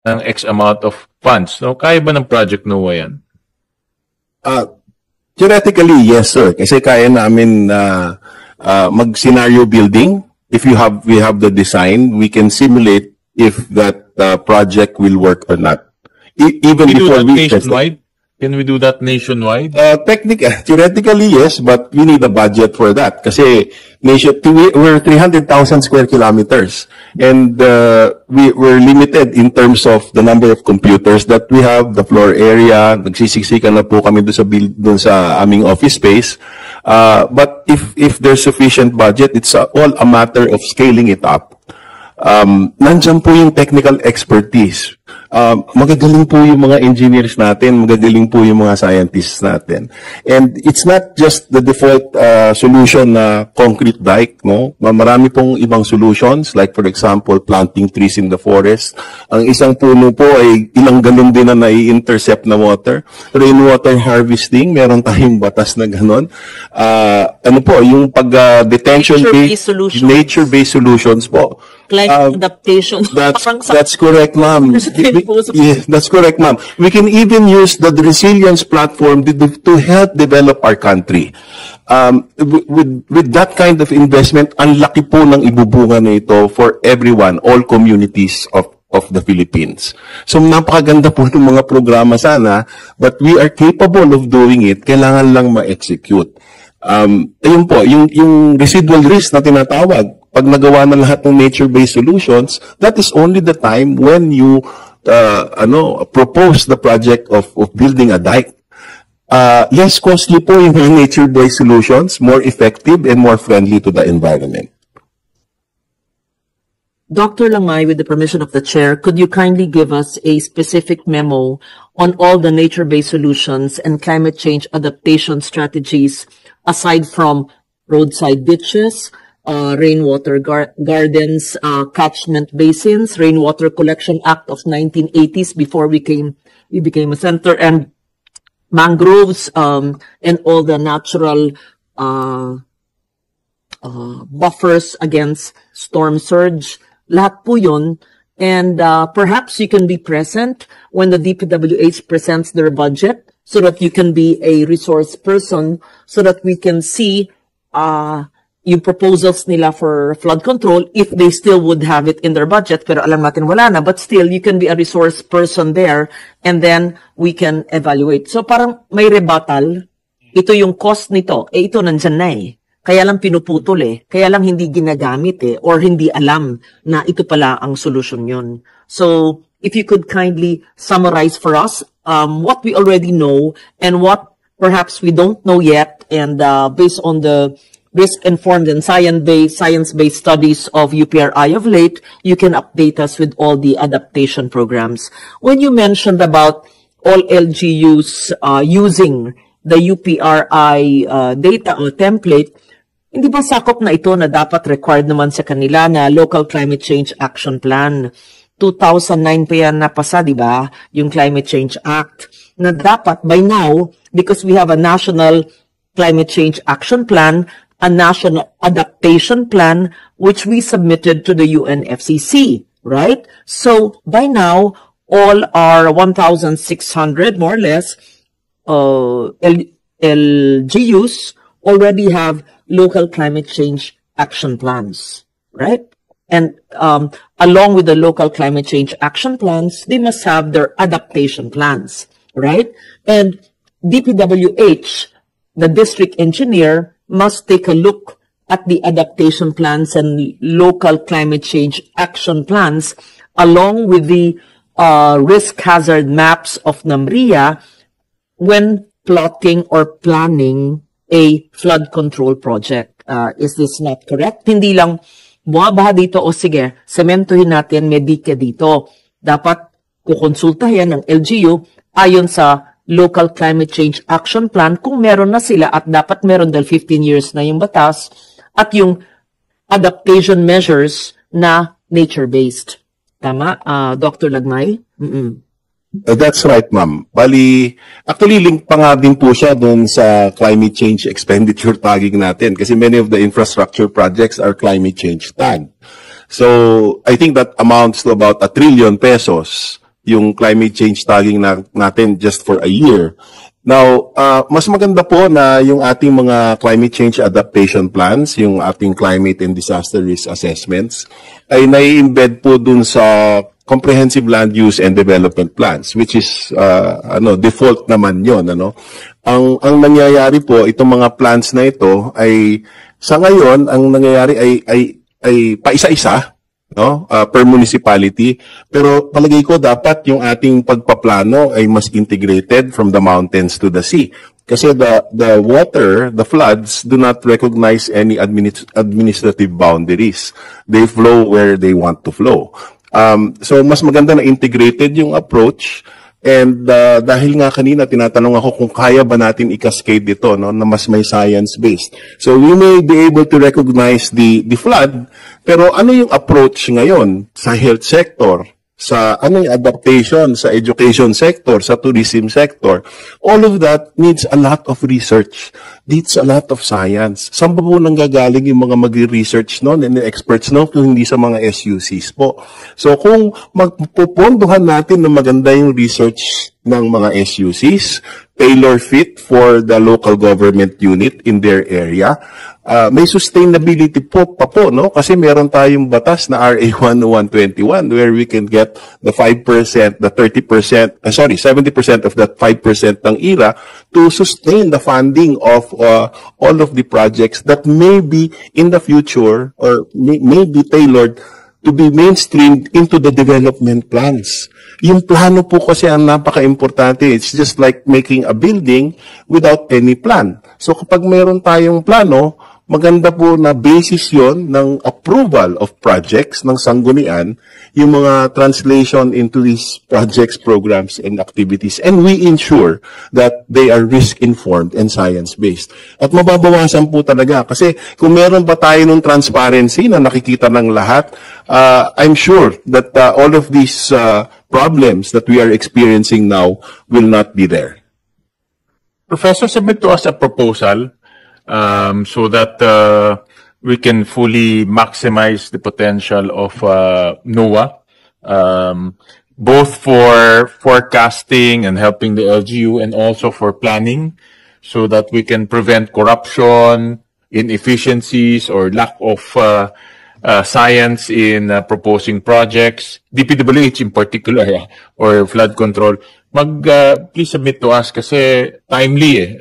ng X amount of funds. No? Kaya ba ng Project NOAA yan? Theoretically, yes, sir. Kasi kaya namin mag-scenario building. If we have the design, we can simulate if that project will work or not. Even Can we do before that we nationwide? Can we do that nationwide? Theoretically, yes, but we need a budget for that. Kasi we're 300,000 square kilometers. And we're limited in terms of the number of computers that we have, the floor area. Nagsisiksikan na po kami doon sa aming office space. But if there's sufficient budget, it's all a matter of scaling it up. Nandiyan po yung technical expertise. Magagaling po yung mga engineers natin, magagaling po yung mga scientists natin. And it's not just the default solution na concrete dike, no? Marami pong ibang solutions, like for example, planting trees in the forest. Ang isang puno po ay ilang galon din na nai-intercept na water. Rainwater harvesting, meron tayong batas na ganon. Ano po, yung detention-based, nature-based solutions po. Climate adaptation. That's correct, ma'am. Yeah, that's correct, ma'am. We can even use the resilience platform to help develop our country. With that kind of investment, ang laki po ng ibubunga na ito for everyone, all communities of the Philippines. So, napakaganda po ng mga programa sana, but we are capable of doing it. Kailangan lang ma-execute. Ayun po, yung residual risk na tinatawag, pag nagawa na lahat ng nature-based solutions, that is only the time when you propose the project of building a dike. Yes, costly po yung nature-based solutions, more effective and more friendly to the environment. Dr. Lamay, with the permission of the chair, could you kindly give us a specific memo on all the nature-based solutions and climate change adaptation strategies aside from roadside ditches, rainwater gardens, catchment basins, Rainwater Collection Act of 1980s before we became a center, and mangroves, and all the natural buffers against storm surge. Lahat po yun. And perhaps you can be present when the DPWH presents their budget so that you can be a resource person so that we can see yung proposals nila for flood control if they still would have it in their budget. Pero alam natin wala na. But still, you can be a resource person there and then we can evaluate. So parang may rebuttal. Ito yung cost nito. Ito nandyan na eh. Kaya lang pinuputol eh. Kaya lang hindi ginagamit eh. Or hindi alam na ito pala ang solusyon yun. So, if you could kindly summarize for us what we already know and what perhaps we don't know yet, and based on the risk-informed and science-based studies of UPRI of late, you can update us with all the adaptation programs. When you mentioned about all LGUs using the UPRI data or template, hindi ba sakop na ito na dapat required naman sa kanila na Local Climate Change Action Plan? 2009 pa yan napasa, di ba? Yung Climate Change Act. Na dapat by now, because we have a National Climate Change Action Plan, a National Adaptation Plan, which we submitted to the UNFCCC, right? So, by now, all our 1,600, more or less, LGUs already have local climate change action plans, right? And along with the local climate change action plans, they must have their adaptation plans, right? And DPWH, the district engineer, must take a look at the adaptation plans and local climate change action plans along with the risk hazard maps of NAMRIA when plotting or planning a flood control project. Is this not correct? Hindi lang bumabaha dito o sige, sementohin natin, may dike dito. Dapat kukonsultahin ng LGU ayon sa Local Climate Change Action Plan kung meron na sila, at dapat meron dahil 15 years na yung batas, at yung adaptation measures na nature-based. Tama, Dr. Lagmay? That's right, ma'am. Bali, actually, link pa nga din po siya doon sa climate change expenditure tagging natin kasi many of the infrastructure projects are climate change tagged. So, I think that amounts to about 1 trillion pesos yung climate change tagging natin just for a year. Now, mas maganda po na yung ating mga climate change adaptation plans, yung ating climate and disaster risk assessments, ay nai-embed po dun sa comprehensive land use and development plans, which is default naman yon, ano. Ang nangyayari po, itong mga plans na ito ay sa ngayon ang nangyayari ay paisa-isa, no, per municipality, pero palagay ko dapat yung ating pagpaplano ay mas integrated from the mountains to the sea, kasi the water, the floods do not recognize any administrative boundaries. They flow where they want to flow. So mas maganda na integrated yung approach. And dahil nga kanina tinatanong ako kung kaya ba natin i-cascade ito, no, na mas may science-based. So we may be able to recognize the flood, pero ano yung approach ngayon sa health sector, sa ano yung adaptation sa education sector, sa tourism sector? All of that needs a lot of research, needs a lot of science. Saan ba po nanggagaling yung mga mag-research noon and experts noon kung hindi sa mga SUCs po? So kung magpupondohan natin na maganda yung research ng mga SUCs, tailor fit for the local government unit in their area, may sustainability po, no? Kasi meron tayong batas na RA 10121 where we can get the 5%, the 30%, 70% of that 5% ng IRA to sustain the funding of all of the projects that may be in the future or may be tailored to be mainstreamed into the development plans. Yung plano po kasi ang napaka-importante. It's just like making a building without any plan. So kapag meron tayong plano, maganda po na basis yon ng approval of projects ng sanggunian, yung mga translation into these projects, programs, and activities. And we ensure that they are risk-informed and science-based. At mababawasan po talaga. Kasi kung meron pa tayo ng transparency na nakikita ng lahat, I'm sure that all of these problems that we are experiencing now will not be there. Professor, submit to us a proposal so that we can fully maximize the potential of NOAA, both for forecasting and helping the LGU and also for planning, so that we can prevent corruption, inefficiencies, or lack of science in proposing projects, DPWH in particular, or flood control. Please submit to us kasi timely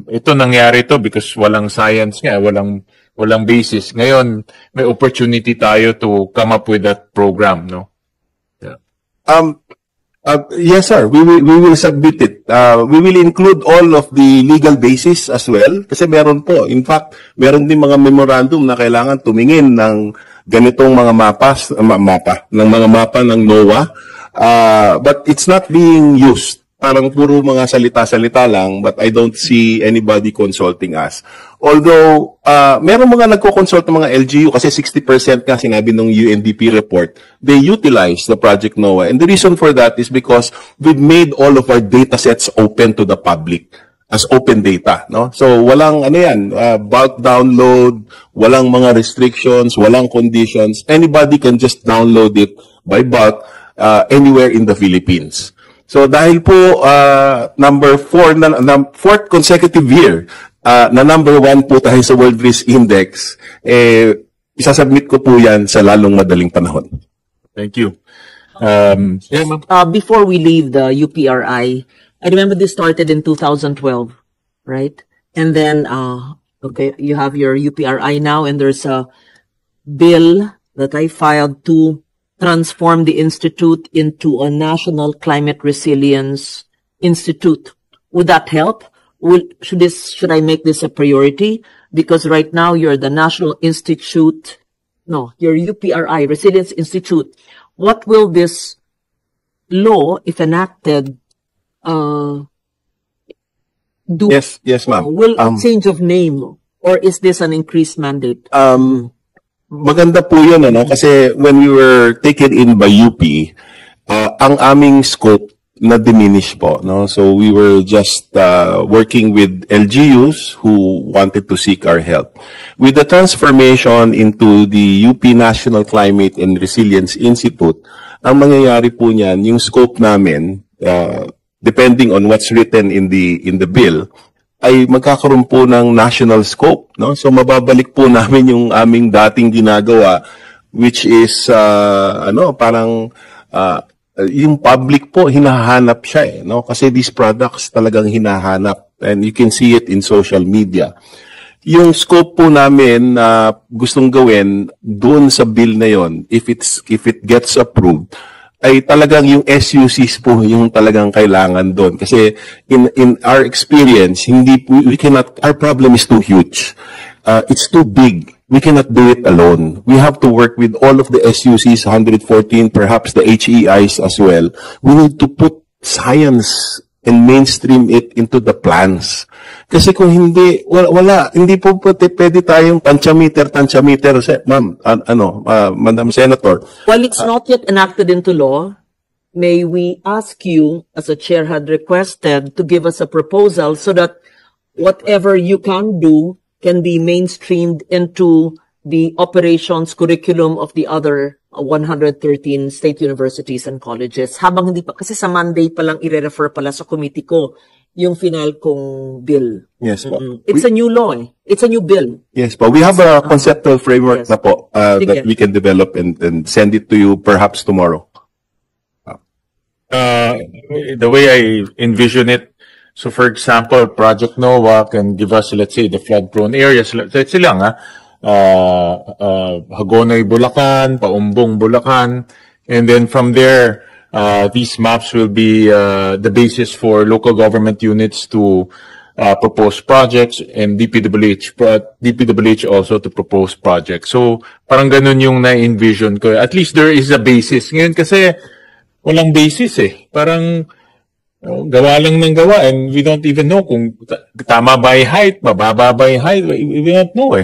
ito nangyari to because walang science nga, walang basis. Ngayon, may opportunity tayo to come up with that program, no? Yeah. Yes, sir. We will submit it. We will include all of the legal basis as well. Kasi meron po. In fact, meron din mga memorandum na kailangan tumingin ng ganitong mga mapa ng NOAA. But it's not being used. Parang puro mga salita-salita lang, but I don't see anybody consulting us. Although, meron mga nagko-consult ng mga LGU kasi 60% nga sinabi ng UNDP report, they utilize the Project NOAA. And the reason for that is because we've made all of our data sets open to the public as open data, no? So, walang bulk download, walang mga restrictions, walang conditions. Anybody can just download it by bulk anywhere in the Philippines. So dahil po fourth consecutive year na number 1 po tayo sa World Risk Index, isasubmit ko po yan sa lalong madaling panahon. Thank you. Before we leave the UPRI, I remember this started in 2012, right? And then, okay, you have your UPRI now, and there's a bill that I filed to transform the institute into a National Climate Resilience Institute. Would that help? Should I make this a priority? Because right now you're the National Institute, your UPRI, Resilience Institute. What will this law, if enacted, do? Yes, ma'am. Will a change of name, or is this an increased mandate? Maganda po yun, kasi when we were taken in by UP, ang aming scope na-diminish po, no? So we were just working with LGUs who wanted to seek our help. With the transformation into the UP National Climate and Resilience Institute, ang mangyayari po niyan, yung scope namin, depending on what's written in the bill, ay magkakaroon po ng national scope, no? So mababalik po namin yung aming dating ginagawa, which is parang yung public po hinahanap siya no, kasi these products talagang hinahanap, and you can see it in social media. Yung scope po namin na gustong gawin doon sa bill na yon, if it gets approved, ay talagang yung SUCs po yung talagang kailangan doon, kasi in our experience, our problem is too huge. It's too big. We cannot do it alone. We have to work with all of the SUCs, 114, perhaps the HEIs as well. We need to put science and mainstream it into the plans. Kasi kung hindi, hindi po pwede tayong tansyameter, ma'am, Madam Senator. While it's not yet enacted into law, may we ask you, as the chair had requested, to give us a proposal so that whatever you can do can be mainstreamed into the operations curriculum of the other 113 state universities and colleges. Habang hindi pa, kasi sa Monday pa lang i-refer pala sa committee ko yung final kong bill. Yes po. It's a new law It's a new bill. Yes po. We have a conceptual framework Yes. na po that we can develop and send it to you perhaps tomorrow. The way I envision it, so for example, Project NOAA can give us, let's say, the flood-prone areas. Let's say lang, Hagonoy, Bulacan, Paumbong, Bulacan. And then from there, these maps will be the basis for local government units to propose projects, and DPWH also to propose projects. So parang ganun yung na-envision ko. At least there is a basis. Ngayon kasi walang basis Parang gawa lang ng gawa, and we don't even know kung tama ba yung height, mababa ba yung height. We don't know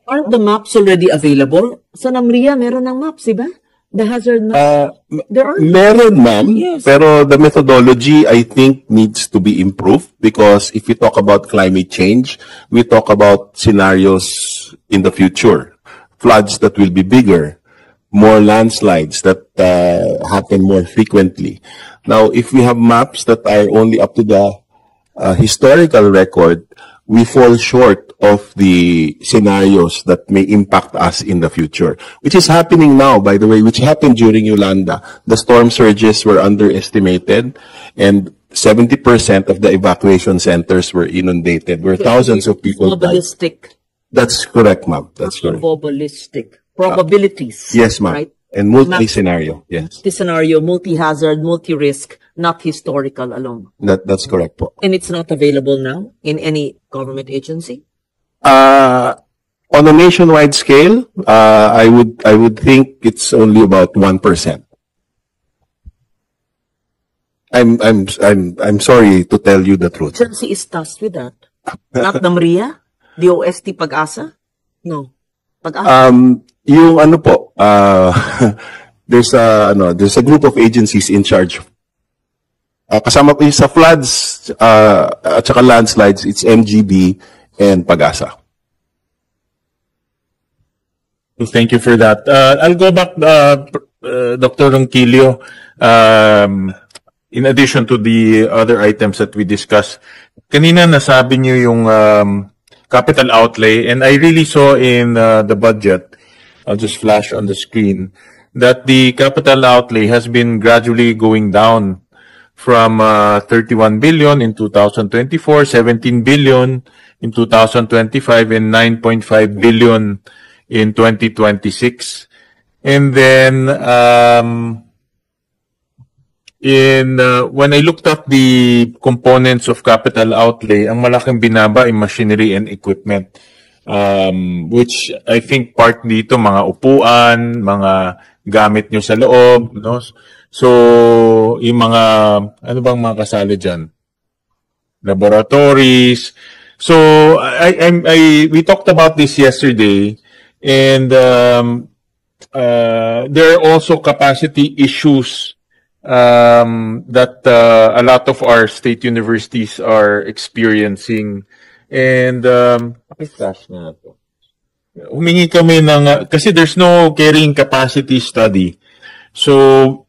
Aren't the maps already available? Sa NAMRIA, meron ng maps, diba? The hazard maps. There are. Meron, ma'am. Yes. Pero the methodology, I think, needs to be improved, because if we talk about climate change, we talk about scenarios in the future. Floods that will be bigger, more landslides that happen more frequently. Now, if we have maps that are only up to the historical record, we fall short of the scenarios that may impact us in the future, which is happening now, by the way, which happened during Yolanda. The storm surges were underestimated, and 70% of the evacuation centers were inundated, where thousands of people died. Probabilistic. That's correct, ma'am. That's correct. Probabilistic. Probabilities. Yes, ma'am. Right? And multi-scenario, yes. Multi-scenario, multi-hazard, multi-risk, not historical alone. That's correct po. And it's not available now in any government agency? On a nationwide scale, I would think it's only about 1%. I'm sorry to tell you the truth. Agency is tasked with that. Not NAMRIA? DOST Pag-asa? No. Pag-asa? Yung ano po, there's a group of agencies in charge. Kasama po yung sa floods at saka landslides, it's MGB and Pag-asa. Thank you for that. I'll go back, Dr. Ronquillo. In addition to the other items that we discussed, kanina nasabi niyo yung capital outlay, and I really saw in the budget, I'll just flash on the screen, that the capital outlay has been gradually going down from 31 billion in 2024, 17 billion in 2025, and 9.5 billion in 2026. And then when I looked at the components of capital outlay, ang malaking binaba ay machinery and equipment, which I think part dito mga upuan, mga gamit nyo sa loob, no? So, yung mga, ano bang mga kasali dyan? Laboratories. So, we talked about this yesterday, and there are also capacity issues that a lot of our state universities are experiencing. And pakiflash na to. Humingi kami ng kasi there's no carrying capacity study. So